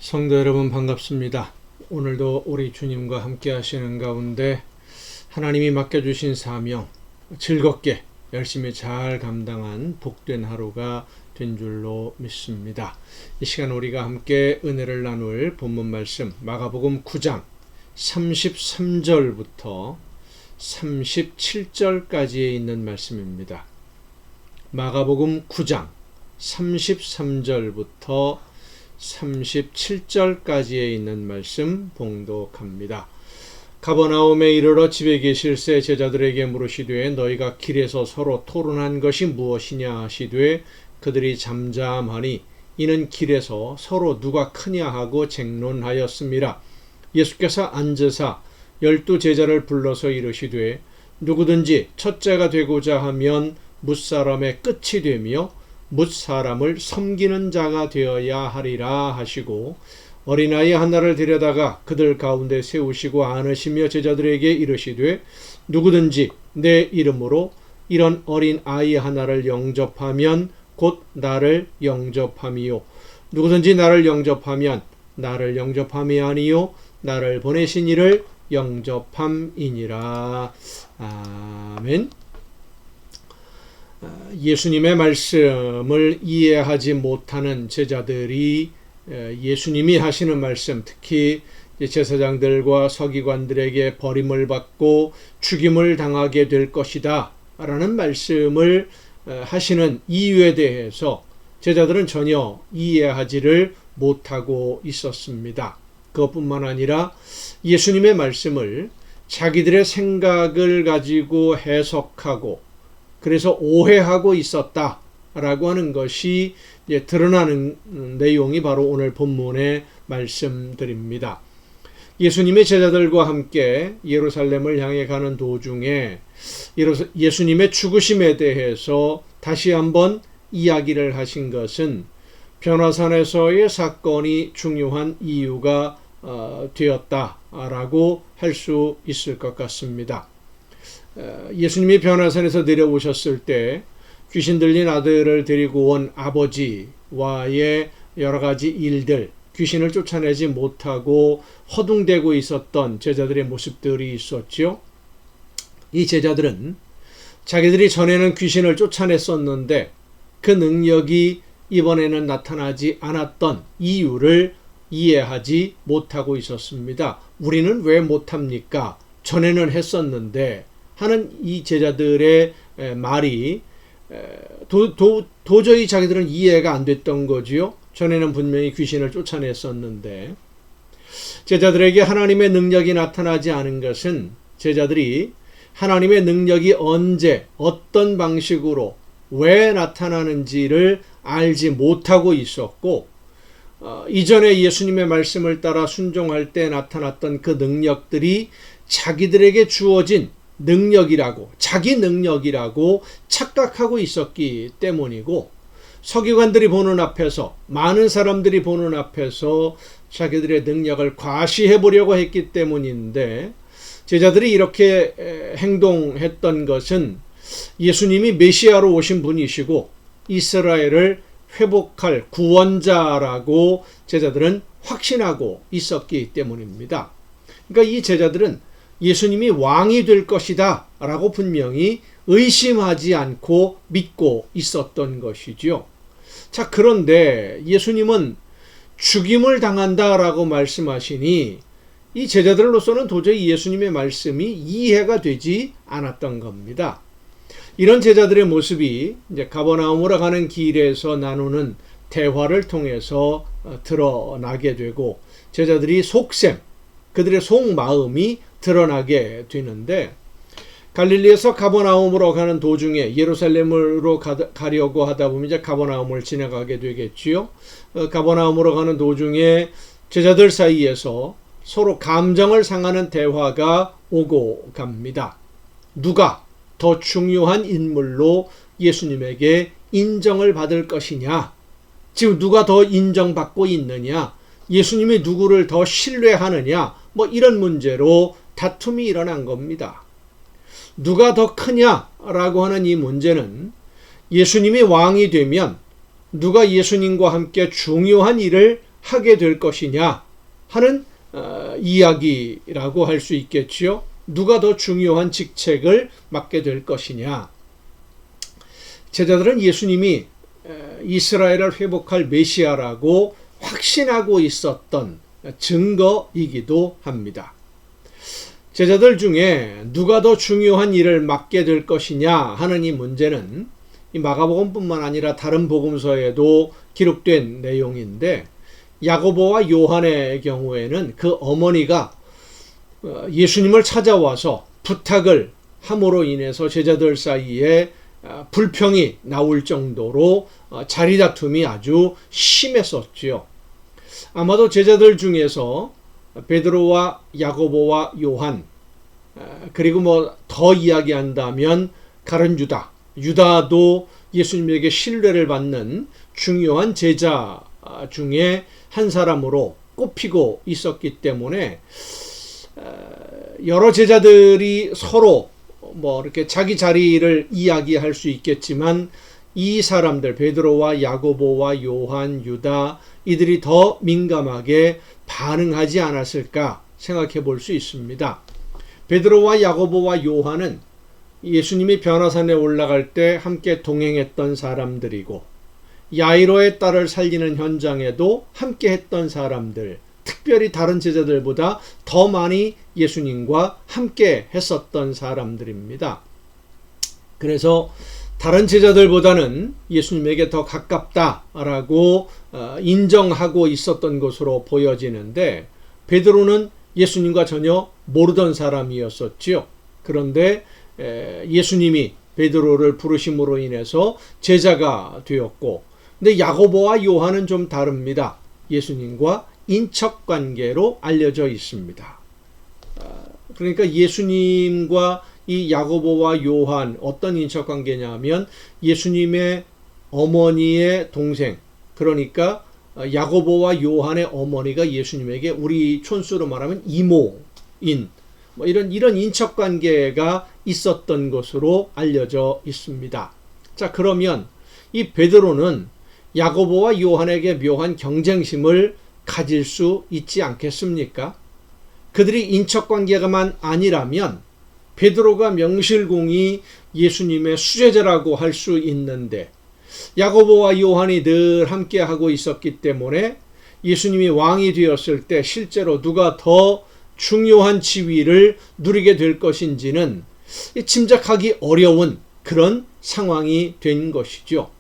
성도 여러분 반갑습니다. 오늘도 우리 주님과 함께 하시는 가운데 하나님이 맡겨주신 사명 즐겁게 열심히 잘 감당한 복된 하루가 된 줄로 믿습니다. 이 시간 우리가 함께 은혜를 나눌 본문 말씀 마가복음 9장 33절부터 37절까지에 있는 말씀입니다. 마가복음 9장 33절부터 37절까지에 있는 말씀 봉독합니다. 가버나움에 이르러 집에 계실새 제자들에게 물으시되 너희가 길에서 서로 토론한 것이 무엇이냐 하시되 그들이 잠잠하니 이는 길에서 서로 누가 크냐 하고 쟁론하였습니다. 예수께서 앉으사 12 제자를 불러서 이르시되 누구든지 첫째가 되고자 하면 뭇사람의 끝이 되며 뭇사람을 섬기는 자가 되어야 하리라 하시고 어린아이 하나를 데려다가 그들 가운데 세우시고 안으시며 제자들에게 이르시되 누구든지 내 이름으로 이런 어린 아이 하나를 영접하면 곧 나를 영접함이요 누구든지 나를 영접하면 나를 영접함이 아니요 나를 보내신 이를 영접함이니라. 아멘. 예수님의 말씀을 이해하지 못하는 제자들이 예수님이 하시는 말씀, 특히 제사장들과 서기관들에게 버림을 받고 죽임을 당하게 될 것이다 라는 말씀을 하시는 이유에 대해서 제자들은 전혀 이해하지를 못하고 있었습니다. 그것뿐만 아니라 예수님의 말씀을 자기들의 생각을 가지고 해석하고 그래서 오해하고 있었다라고 하는 것이 드러나는 내용이 바로 오늘 본문의 말씀들입니다. 예수님의 제자들과 함께 예루살렘을 향해 가는 도중에 예수님의 죽으심에 대해서 다시 한번 이야기를 하신 것은 변화산에서의 사건이 중요한 이유가 되었다라고 할 수 있을 것 같습니다. 예수님이 변화산에서 내려오셨을 때 귀신 들린 아들을 데리고 온 아버지와의 여러 가지 일들, 귀신을 쫓아내지 못하고 허둥대고 있었던 제자들의 모습들이 있었죠. 이 제자들은 자기들이 전에는 귀신을 쫓아냈었는데 그 능력이 이번에는 나타나지 않았던 이유를 이해하지 못하고 있었습니다. 우리는 왜 못합니까? 전에는 했었는데 하는 이 제자들의 말이 도저히 자기들은 이해가 안 됐던 거지요. 전에는 분명히 귀신을 쫓아냈었는데 제자들에게 하나님의 능력이 나타나지 않은 것은 제자들이 하나님의 능력이 언제 어떤 방식으로 왜 나타나는지를 알지 못하고 있었고 이전에 예수님의 말씀을 따라 순종할 때 나타났던 그 능력들이 자기들에게 주어진 능력이라고 자기 능력이라고 착각하고 있었기 때문이고 서기관들이 보는 앞에서 많은 사람들이 보는 앞에서 자기들의 능력을 과시해 보려고 했기 때문인데 제자들이 이렇게 행동했던 것은 예수님이 메시아로 오신 분이시고 이스라엘을 회복할 구원자라고 제자들은 확신하고 있었기 때문입니다. 그러니까 이 제자들은 예수님이 왕이 될 것이다 라고 분명히 의심하지 않고 믿고 있었던 것이죠. 자, 그런데 예수님은 죽임을 당한다 라고 말씀하시니 이 제자들로서는 도저히 예수님의 말씀이 이해가 되지 않았던 겁니다. 이런 제자들의 모습이 이제 가버나움으로 가는 길에서 나누는 대화를 통해서 드러나게 되고 제자들이 속셈, 그들의 속마음이 드러나게 되는데 갈릴리에서 가버나움으로 가는 도중에 예루살렘으로 가려고 하다 보면 이제 가버나움을 지나가게 되겠지요. 가버나움으로 가는 도중에 제자들 사이에서 서로 감정을 상하는 대화가 오고 갑니다. 누가 더 중요한 인물로 예수님에게 인정을 받을 것이냐? 지금 누가 더 인정받고 있느냐? 예수님이 누구를 더 신뢰하느냐? 이런 문제로 다툼이 일어난 겁니다. 누가 더 크냐라고 하는 이 문제는 예수님이 왕이 되면 누가 예수님과 함께 중요한 일을 하게 될 것이냐 하는 이야기라고 할 수 있겠지요. 누가 더 중요한 직책을 맡게 될 것이냐. 제자들은 예수님이 이스라엘을 회복할 메시아라고 확신하고 있었던 증거이기도 합니다. 제자들 중에 누가 더 중요한 일을 맡게 될 것이냐 하는 이 문제는 이 마가복음뿐만 아니라 다른 복음서에도 기록된 내용인데, 야고보와 요한의 경우에는 그 어머니가 예수님을 찾아와서 부탁을 함으로 인해서 제자들 사이에 불평이 나올 정도로 자리다툼이 아주 심했었지요. 아마도 제자들 중에서 베드로와 야고보와 요한, 그리고 더 이야기한다면 가룟 유다도 예수님에게 신뢰를 받는 중요한 제자 중에 한 사람으로 꼽히고 있었기 때문에 여러 제자들이 서로 이렇게 자기 자리를 이야기할 수 있겠지만, 이 사람들 베드로와 야고보와 요한, 유다, 이들이 더 민감하게 반응하지 않았을까 생각해 볼 수 있습니다. 베드로와 야고보와 요한은 예수님이 변화산에 올라갈 때 함께 동행했던 사람들이고, 야이로의 딸을 살리는 현장에도 함께 했던 사람들, 특별히 다른 제자들보다 더 많이 예수님과 함께 했었던 사람들입니다. 그래서 다른 제자들보다는 예수님에게 더 가깝다라고 인정하고 있었던 것으로 보여지는데, 베드로는 예수님과 전혀 모르던 사람이었었지요. 그런데 예수님이 베드로를 부르심으로 인해서 제자가 되었고, 근데 야고보와 요한은 좀 다릅니다. 예수님과 인척관계로 알려져 있습니다. 그러니까 예수님과 이 야고보와 요한 어떤 인척관계냐면, 예수님의 어머니의 동생, 그러니까 야고보와 요한의 어머니가 예수님에게 우리 촌수로 말하면 이모인 이런 인척관계가 있었던 것으로 알려져 있습니다. 자, 그러면 이 베드로는 야고보와 요한에게 묘한 경쟁심을 가질 수 있지 않겠습니까? 그들이 인척관계가만 아니라면 베드로가 명실공히 예수님의 수제자라고 할 수 있는데, 야고보와 요한이 늘 함께 하고 있었기 때문에 예수님이 왕이 되었을 때 실제로 누가 더 중요한 지위를 누리게 될 것인지는 짐작하기 어려운 그런 상황이 된 것이죠.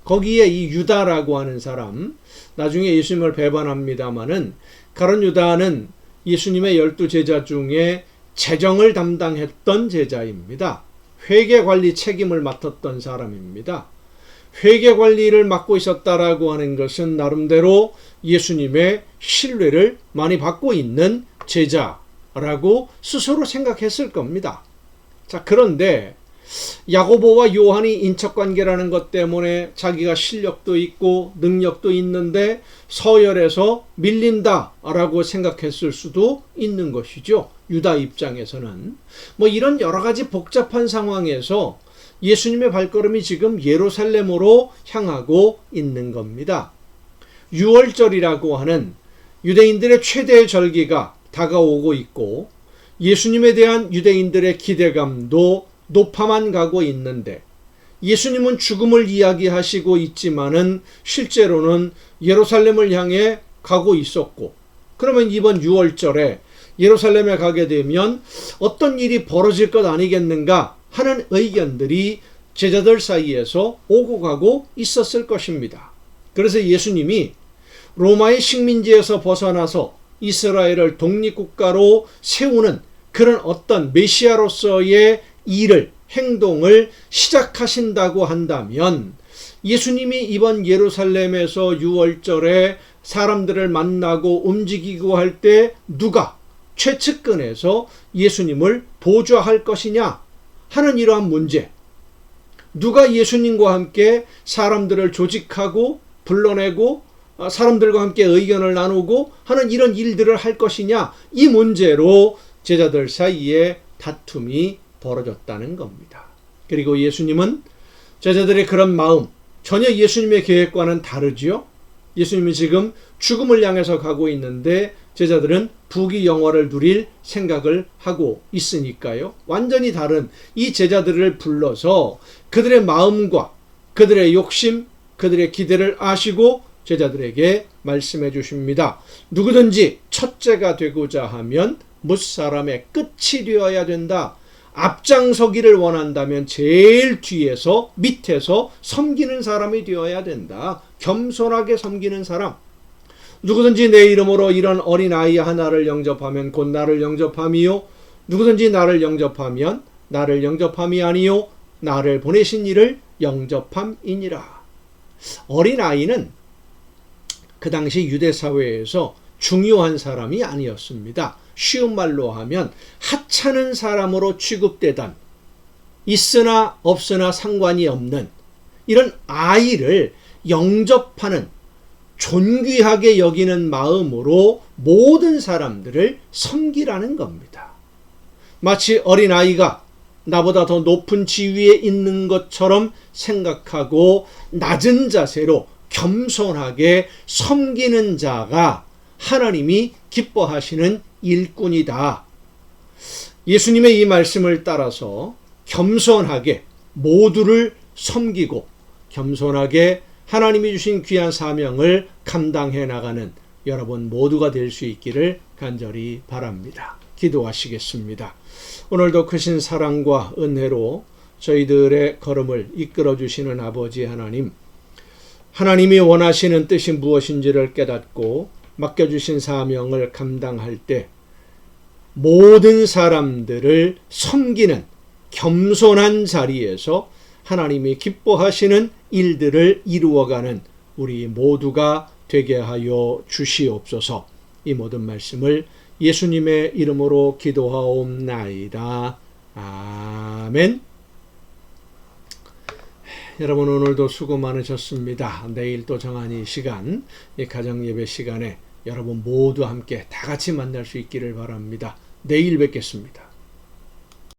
거기에 이 유다라고 하는 사람, 나중에 예수님을 배반합니다마는, 가룟 유다는 예수님의 12제자 중에 재정을 담당했던 제자입니다. 회계관리 책임을 맡았던 사람입니다. 회계관리를 맡고 있었다라고 하는 것은 나름대로 예수님의 신뢰를 많이 받고 있는 제자라고 스스로 생각했을 겁니다. 자, 그런데 야고보와 요한이 인척관계라는 것 때문에 자기가 실력도 있고 능력도 있는데 서열에서 밀린다라고 생각했을 수도 있는 것이죠. 유다 입장에서는. 이런 여러 가지 복잡한 상황에서 예수님의 발걸음이 지금 예루살렘으로 향하고 있는 겁니다. 유월절이라고 하는 유대인들의 최대의 절기가 다가오고 있고, 예수님에 대한 유대인들의 기대감도 높아만 가고 있는데, 예수님은 죽음을 이야기하시고 있지만은 실제로는 예루살렘을 향해 가고 있었고, 그러면 이번 6월절에 예루살렘에 가게 되면 어떤 일이 벌어질 것 아니겠는가 하는 의견들이 제자들 사이에서 오고 가고 있었을 것입니다. 그래서 예수님이 로마의 식민지에서 벗어나서 이스라엘을 독립국가로 세우는 그런 어떤 메시아로서의 일을, 행동을 시작하신다고 한다면, 예수님이 이번 예루살렘에서 6월절에 사람들을 만나고 움직이고 할 때 누가 최측근에서 예수님을 보좌할 것이냐 하는 이러한 문제, 누가 예수님과 함께 사람들을 조직하고 불러내고 사람들과 함께 의견을 나누고 하는 이런 일들을 할 것이냐, 이 문제로 제자들 사이에 다툼이 벌어졌다는 겁니다. 그리고 예수님은 제자들의 그런 마음, 전혀 예수님의 계획과는 다르지요. 예수님이 지금 죽음을 향해서 가고 있는데 제자들은 부귀 영화를 누릴 생각을 하고 있으니까요. 완전히 다른 이 제자들을 불러서 그들의 마음과 그들의 욕심, 그들의 기대를 아시고 제자들에게 말씀해 주십니다. 누구든지 첫째가 되고자 하면 무사람의 끝이 되어야 된다. 앞장서기를 원한다면 제일 뒤에서 밑에서 섬기는 사람이 되어야 된다. 겸손하게 섬기는 사람. 누구든지 내 이름으로 이런 어린아이 하나를 영접하면 곧 나를 영접함이요. 누구든지 나를 영접하면 나를 영접함이 아니요 나를 보내신 이를 영접함이니라. 어린아이는 그 당시 유대사회에서 중요한 사람이 아니었습니다. 쉬운 말로 하면 하찮은 사람으로 취급되던, 있으나 없으나 상관이 없는 이런 아이를 영접하는, 존귀하게 여기는 마음으로 모든 사람들을 섬기라는 겁니다. 마치 어린아이가 나보다 더 높은 지위에 있는 것처럼 생각하고 낮은 자세로 겸손하게 섬기는 자가 하나님이 기뻐하시는 일꾼이다. 예수님의 이 말씀을 따라서 겸손하게 모두를 섬기고 겸손하게 하나님이 주신 귀한 사명을 감당해 나가는 여러분 모두가 될 수 있기를 간절히 바랍니다. 기도하시겠습니다. 오늘도 크신 사랑과 은혜로 저희들의 걸음을 이끌어 주시는 아버지 하나님, 하나님이 원하시는 뜻이 무엇인지를 깨닫고 맡겨주신 사명을 감당할 때 모든 사람들을 섬기는 겸손한 자리에서 하나님이 기뻐하시는 일들을 이루어가는 우리 모두가 되게 하여 주시옵소서. 이 모든 말씀을 예수님의 이름으로 기도하옵나이다. 아멘. 여러분 오늘도 수고 많으셨습니다. 내일 또 정한 이 시간, 이 가정예배 시간에 여러분 모두 함께 다 같이 만날 수 있기를 바랍니다. 내일 뵙겠습니다.